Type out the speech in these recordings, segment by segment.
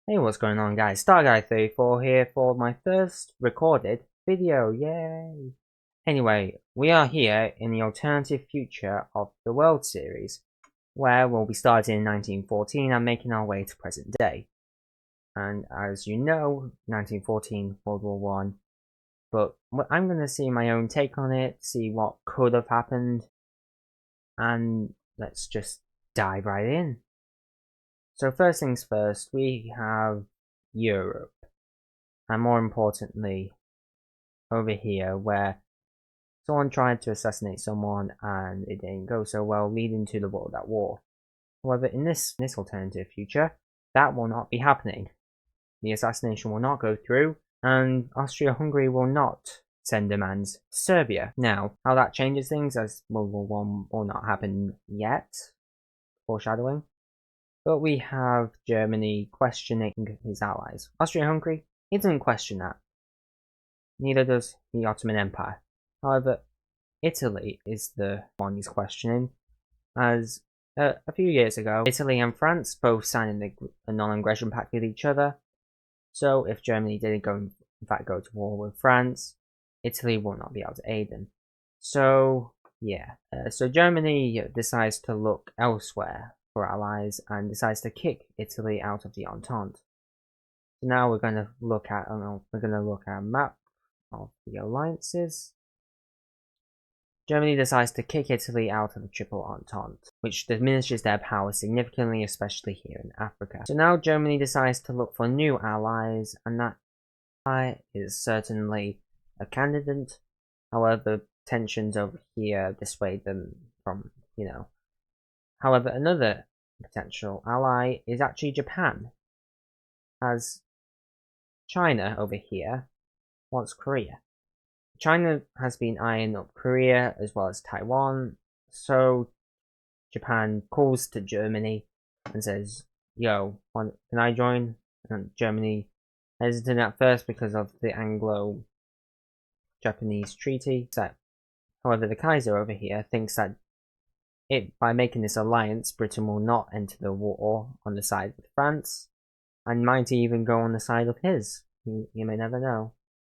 Hey, what's going on, guys? StarGuy34 here for my first recorded video, yay! Anyway, we are here in the alternative future of the World Series, where we'll be starting in 1914 and making our way to present day. And as you know, 1914, World War One. But I'm going to see my own take on it, see what could have happened, and let's just dive right in. So first things first, we have Europe, and more importantly, over here where someone tried to assassinate someone and it didn't go so well, leading to the World at War. However, in this alternative future, that will not be happening. The assassination will not go through, and Austria-Hungary will not send demands to Serbia. Now, how that changes things, as World War One will not happen yet, foreshadowing. But we have Germany questioning his allies. Austria-Hungary, he doesn't question that. Neither does the Ottoman Empire. However, Italy is the one he's questioning, as a few years ago, Italy and France both signed a non-aggression pact with each other. So if Germany didn't in fact go to war with France, Italy will not be able to aid them. So yeah, so Germany decides to look elsewhere for allies and decides to kick Italy out of the Entente. So now we're going to look at a map of the alliances. Germany decides to kick Italy out of the Triple Entente, which diminishes their power significantly, especially here in Africa. So now Germany decides to look for new allies, and that ally is certainly a candidate. However, tensions over here dissuade them from, However, another potential ally is actually Japan, as China over here wants Korea. China has been eyeing up Korea as well as Taiwan, so Japan calls to Germany and says, yo, can I join? And Germany hesitated at first because of the Anglo-Japanese treaty. However, the Kaiser over here thinks that by making this alliance, Britain will not enter the war on the side of France, and might even go on the side of his. You may never know.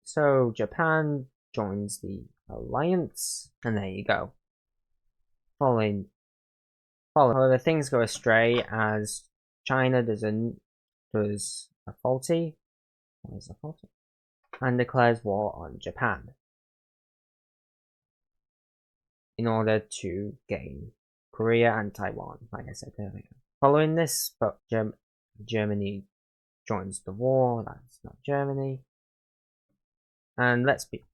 So Japan joins the alliance, and there you go. However, things go astray as China does a faulty, and declares war on Japan in order to gain Korea and Taiwan, like I said earlier. Following this, but Germany joins the war. That's not Germany, and let's be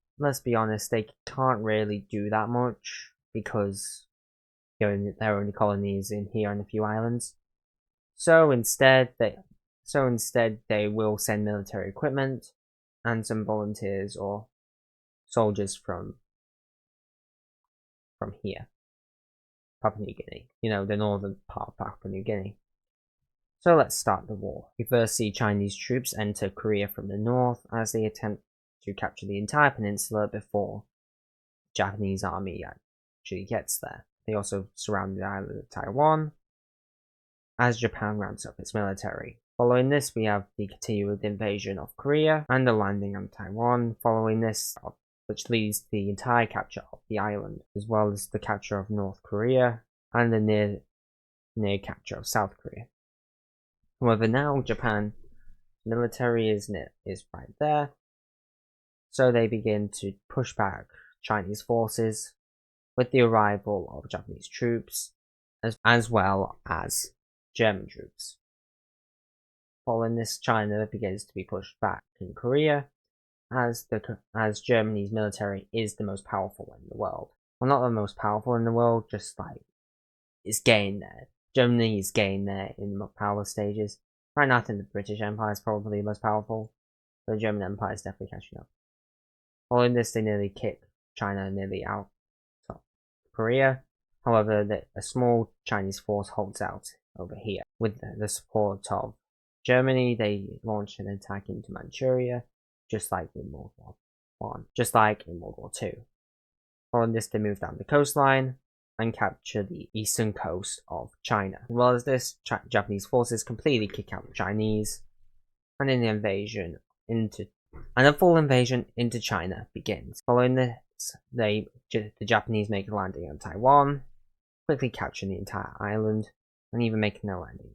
honest, they can't really do that much because they're only colonies in here on a few islands. So instead, they will send military equipment and some volunteers or soldiers from here, Papua New Guinea, the northern part of Papua New Guinea. So let's start the war. We first see Chinese troops enter Korea from the north as they attempt to capture the entire peninsula before the Japanese army actually gets there. They also surround the island of Taiwan as Japan ramps up its military. Following this, we have the continued invasion of Korea and the landing on Taiwan. Following this, which leads to the entire capture of the island, as well as the capture of North Korea and the near capture of South Korea. However, now Japan military is right there, so they begin to push back Chinese forces with the arrival of Japanese troops as well as German troops. Following this, China begins to be pushed back in Korea, as Germany's military is the most powerful in the world. Well, not the most powerful in the world, just like it's getting there. Germany is getting there in the power stages. Right now, I think the British Empire is probably the most powerful. The German Empire is definitely catching up. Following this, they nearly kick China nearly out of Korea. However, a small Chinese force holds out over here. With the support of Germany, they launch an attack into Manchuria, just like in World War One, just like in World War Two. Following this, they move down the coastline and capture the eastern coast of China. As well as this, Japanese forces completely kick out the Chinese, and then a full invasion into China begins. Following this, the Japanese make a landing on Taiwan, quickly capturing the entire island, and even making a landing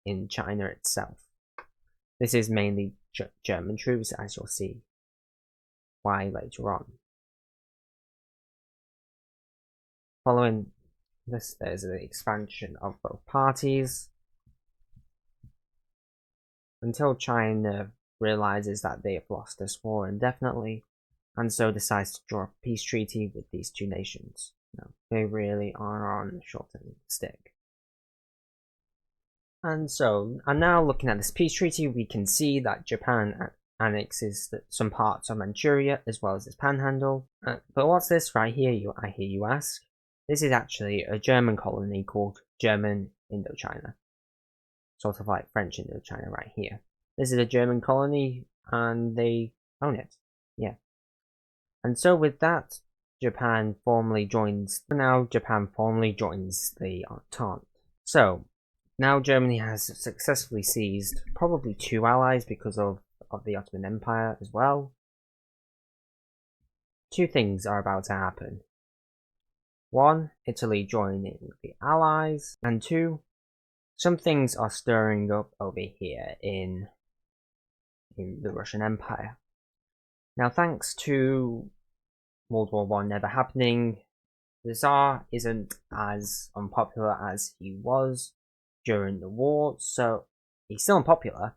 in China itself. This is mainly German troops, as you'll see why later on. Following this, there's an expansion of both parties until China realizes that they have lost this war indefinitely, and so decides to draw a peace treaty with these two nations. No, they really are on the short end of the stick. And now looking at this peace treaty, we can see that Japan annexes some parts of Manchuria as well as its panhandle. But what's this right here, I hear you ask? This is actually a German colony called German Indochina. Sort of like French Indochina right here. This is a German colony and they own it. Yeah. And so with that, Japan formally joins the Entente. So, now Germany has successfully seized probably 2 allies because of the Ottoman Empire as well. 2 things are about to happen. 1, Italy joining the Allies, and 2, some things are stirring up over here in the Russian Empire. Now, thanks to World War I never happening, the Tsar isn't as unpopular as he was during the war, so he's still unpopular,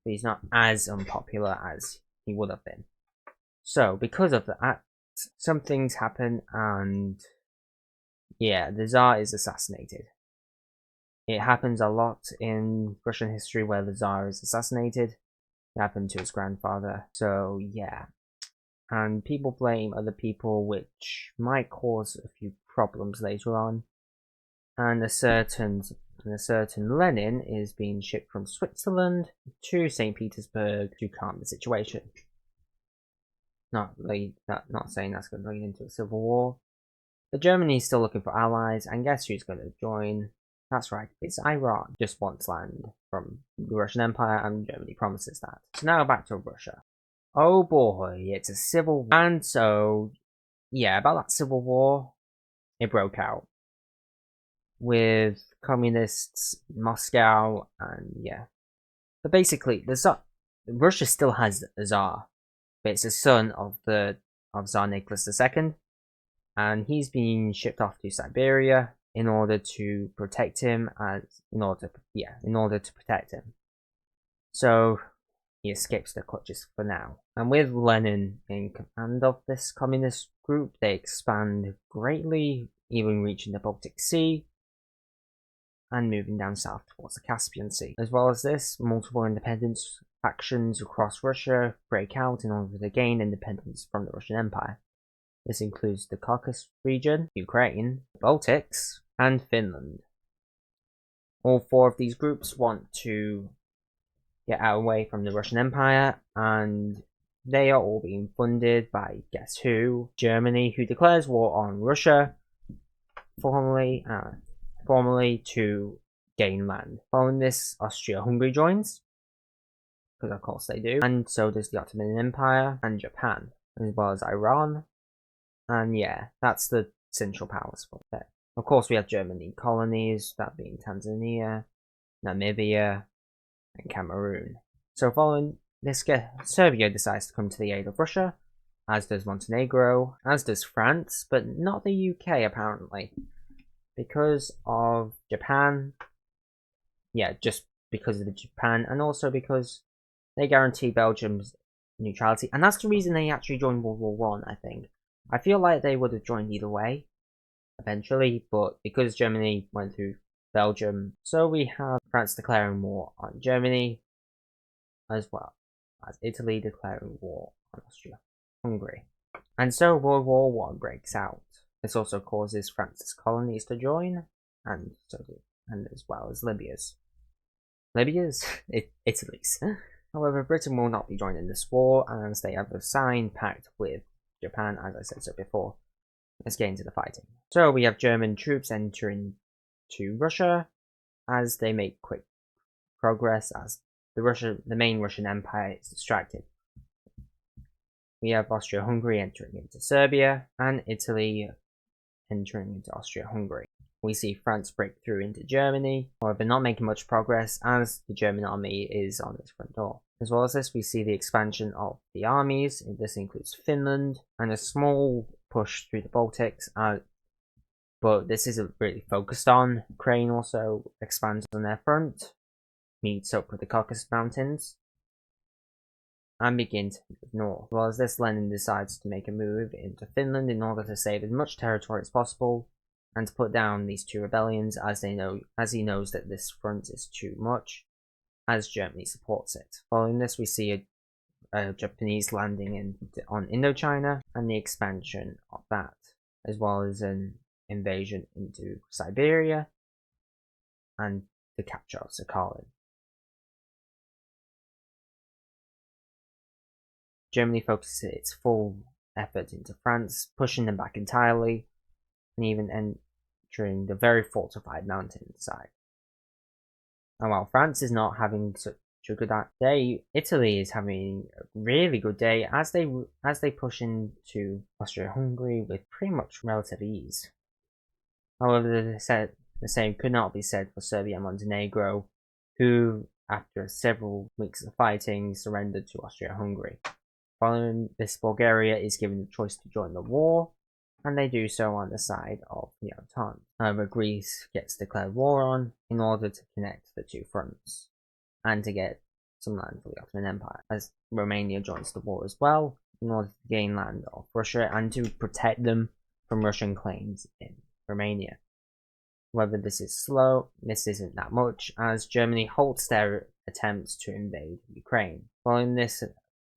but he's not as unpopular as he would have been. So, because of that, some things happen, and yeah, the Tsar is assassinated. It happens a lot in Russian history where the Tsar is assassinated. It happened to his grandfather, so yeah. And people blame other people, which might cause a few problems later on. And a certain Lenin is being shipped from Switzerland to St. Petersburg to calm the situation. Not saying that's going to lead into a civil war. But Germany is still looking for allies, and guess who's going to join? That's right, it's Iran. Just wants land from the Russian Empire, and Germany promises that. So now back to Russia. Oh boy, it's a civil war. And so, yeah, about that civil war, it broke out. With communists, Moscow, and yeah. But basically, Russia still has a Tsar, but it's a son of Tsar Nicholas II, and he's being shipped off to Siberia in order to protect him, in order to protect him. So he escapes their clutches for now. And with Lenin in command of this communist group, they expand greatly, even reaching the Baltic Sea and moving down south towards the Caspian Sea. As well as this, multiple independence factions across Russia break out in order to gain independence from the Russian Empire. This includes the Caucasus region, Ukraine, the Baltics, and Finland. All 4 of these groups want to get away from the Russian Empire, and they are all being funded by, guess who? Germany, who declares war on Russia formally to gain land. Following this, Austria-Hungary joins, because of course they do, and so does the Ottoman Empire and Japan, as well as Iran. And yeah, that's the Central Powers for that. Of course, we have German colonies, that being Tanzania, Namibia, and Cameroon. So following this, Serbia decides to come to the aid of Russia, as does Montenegro, as does France, but not the UK apparently. Because of Japan. Yeah, just because of Japan, and also because they guarantee Belgium's neutrality. And that's the reason they actually joined World War I think. I feel like they would have joined either way, eventually, but because Germany went through Belgium, so we have France declaring war on Germany, as well as Italy declaring war on Austria-Hungary. And so World War I breaks out. This also causes France's colonies to join, and as well as Italy's. However, Britain will not be joining this war, as they have a signed pact with Japan, as I said so before. Let's get into the fighting. So we have German troops entering to Russia, as they make quick progress, as the main Russian Empire is distracted. We have Austria-Hungary entering into Serbia, and Italy entering into Austria-Hungary. We see France break through into Germany, however not making much progress as the German army is on its front door. As well as this, we see the expansion of the armies. This includes Finland and a small push through the Baltics, but this isn't really focused on. Ukraine also expands on their front, meets up with the Caucasus Mountains, and begins to move north. As well as this, Lenin decides to make a move into Finland in order to save as much territory as possible and to put down these two rebellions, as he knows that this front is too much, as Germany supports it. Following this, we see a Japanese landing on Indochina and the expansion of that, as well as an invasion into Siberia and the capture of Sakhalin. Germany focuses its full effort into France, pushing them back entirely, and even entering the very fortified mountainside. And while France is not having such a good day, Italy is having a really good day as they push into Austria-Hungary with pretty much relative ease. However, the same could not be said for Serbia and Montenegro, who, after several weeks of fighting, surrendered to Austria-Hungary. Following this, Bulgaria is given the choice to join the war, and they do so on the side of the Entente. However, Greece gets declared war on in order to connect the two fronts, and to get some land for the Ottoman Empire, as Romania joins the war as well, in order to gain land off Russia and to protect them from Russian claims in Romania. However, this is slow, this isn't that much, as Germany halts their attempts to invade Ukraine. Following this,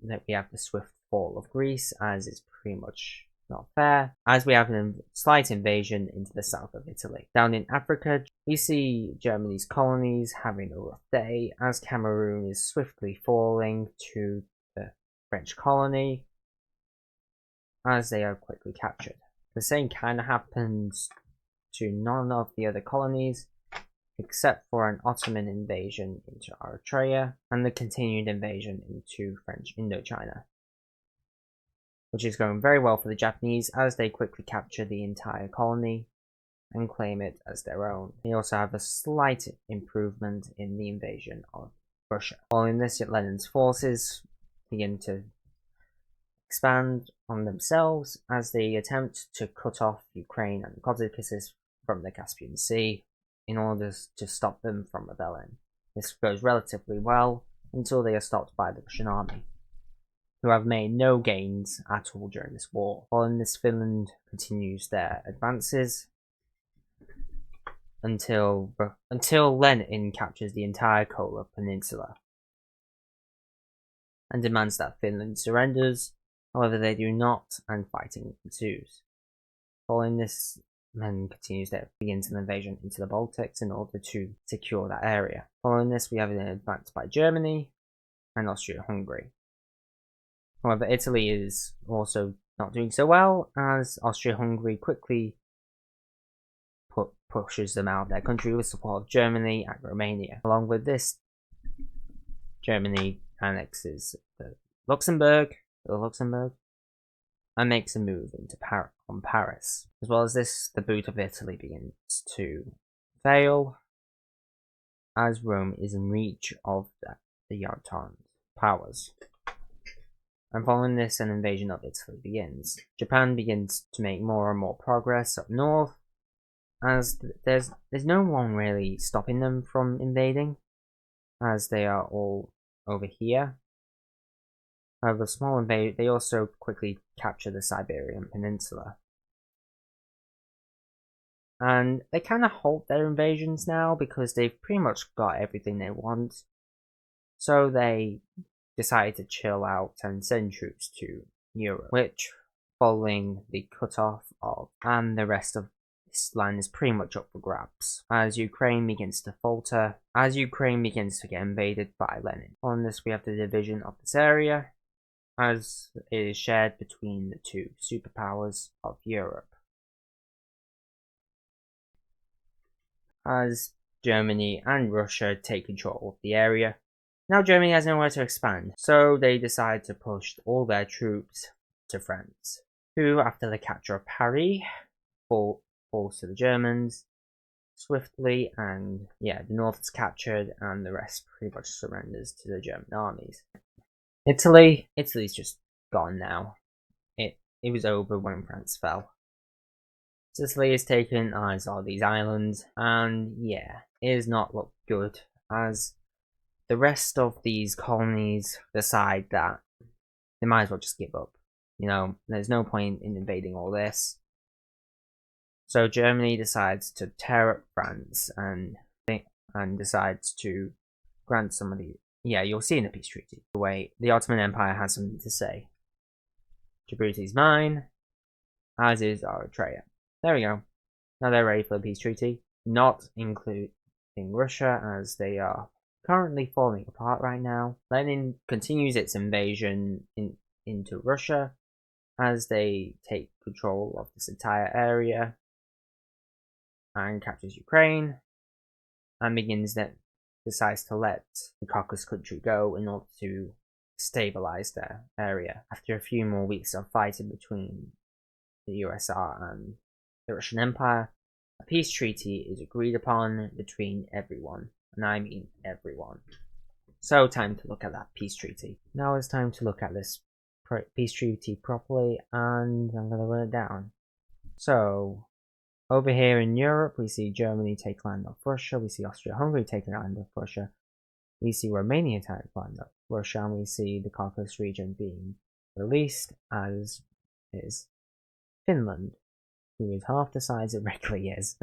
we have the swift fall of Greece, as it's pretty much not fair, as we have a slight invasion into the south of Italy. Down in Africa, we see Germany's colonies having a rough day, as Cameroon is swiftly falling to the French colony, as they are quickly captured. The same kind of happens to none of the other colonies, except for an Ottoman invasion into Eritrea and the continued invasion into French Indochina, which is going very well for the Japanese as they quickly capture the entire colony and claim it as their own. They also have a slight improvement in the invasion of Russia. Following this, Lenin's forces begin to expand on themselves as they attempt to cut off Ukraine and the Caucasus from the Caspian Sea in order to stop them from rebelling. This goes relatively well until they are stopped by the Russian army, who have made no gains at all during this war. Following this, Finland continues their advances until Lenin captures the entire Kola Peninsula and demands that Finland surrenders. However, they do not, and fighting ensues. Following this, Lenin begins an invasion into the Baltics in order to secure that area. Following this, we have an advance by Germany and Austria-Hungary. However, Italy is also not doing so well, as Austria-Hungary quickly pushes them out of their country with support of Germany and Romania. Along with this, Germany annexes Luxembourg, and makes a move into Paris. As well as this, the boot of Italy begins to fail, as Rome is in reach of the Entente powers. And following this, an invasion of Italy begins. Japan begins to make more and more progress up north, as there's no one really stopping them from invading, as they are all over here. However, small invade, they also quickly capture the Siberian Peninsula. And they kind of halt their invasions now because they've pretty much got everything they want. So they decide to chill out and send troops to Europe, which, following the cutoff of and the rest of this land is pretty much up for grabs, as Ukraine begins to falter, as Ukraine begins to get invaded by Lenin. On this, we have the division of this area, as it is shared between the two superpowers of Europe. As Germany and Russia take control of the area, Now Germany has nowhere to expand, so they decide to push all their troops to France, who, after the capture of Paris, falls to the Germans swiftly, and yeah, the north is captured and the rest pretty much surrenders to the German armies. Italy's just gone now. It was over when France fell. Sicily is taken, as are these islands, and yeah, it does not look good, as the rest of these colonies decide that they might as well just give up. You know, there's no point in invading all this. So Germany decides to tear up France and decides to grant some of the... Yeah, you'll see in the peace treaty the way the Ottoman Empire has something to say. Djibouti's mine, as is Eritrea. There we go. Now they're ready for the peace treaty, not including Russia, as they are currently falling apart right now. Lenin continues its invasion into Russia as they take control of this entire area and captures Ukraine, and decides to let the Caucasus country go in order to stabilize their area. After a few more weeks of fighting between the USSR and the Russian Empire, a peace treaty is agreed upon between everyone, and I mean everyone. So time to look at that peace treaty. Now it's time to look at this peace treaty properly, and I'm going to run it down. So over here in Europe, we see Germany take land off Russia, we see Austria-Hungary take land off Russia, we see Romania take land off Russia, and we see the Caucasus region being released, as is Finland, who is half the size it regularly is.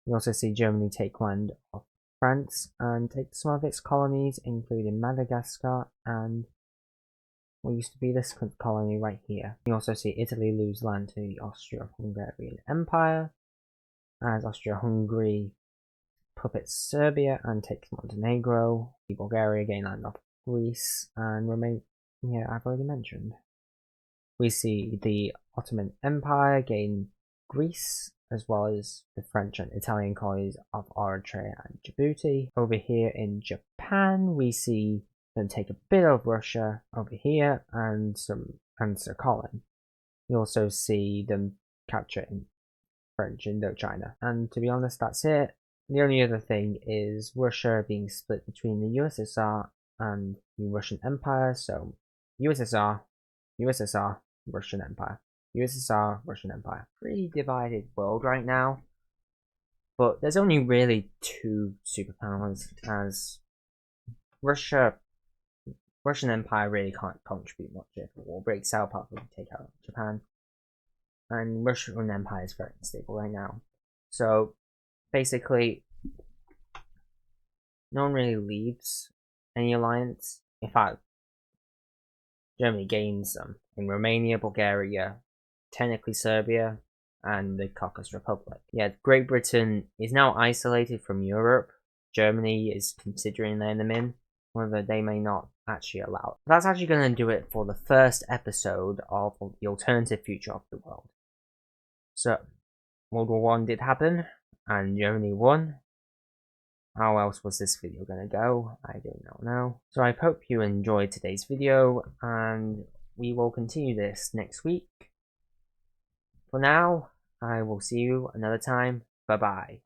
We also see Germany take land off France and take some of its colonies, including Madagascar and what used to be this colony right here. We also see Italy lose land to the Austro-Hungarian Empire, as Austria-Hungary puppets Serbia and takes Montenegro. Bulgaria gain land off Greece and Romania, I've already mentioned. We see the Ottoman Empire gain Greece, as well as the French and Italian colonies of Eritrea and Djibouti. Over here in Japan, we see them take a bit of Russia over here and Sakhalin. We also see them capture French Indochina. And to be honest, that's it. The only other thing is Russia being split between the USSR and the Russian Empire. So USSR, Russian Empire. USSR, Russian Empire. Pretty divided world right now. But there's only really two superpowers, as Russian Empire really can't contribute much if the war breaks out, apart from take out Japan. And Russian Empire is very unstable right now. So basically, no one really leaves any alliance. In fact, Germany gains them in Romania, Bulgaria, technically Serbia, and the Caucasus Republic. Yet Great Britain is now isolated from Europe. Germany is considering letting them in, whether they may not actually allow it. That's actually going to do it for the first episode of the alternative future of the world. So, World War I did happen, and Germany won. How else was this video going to go? I do not know. So I hope you enjoyed today's video, and we will continue this next week. For now, I will see you another time. Bye bye.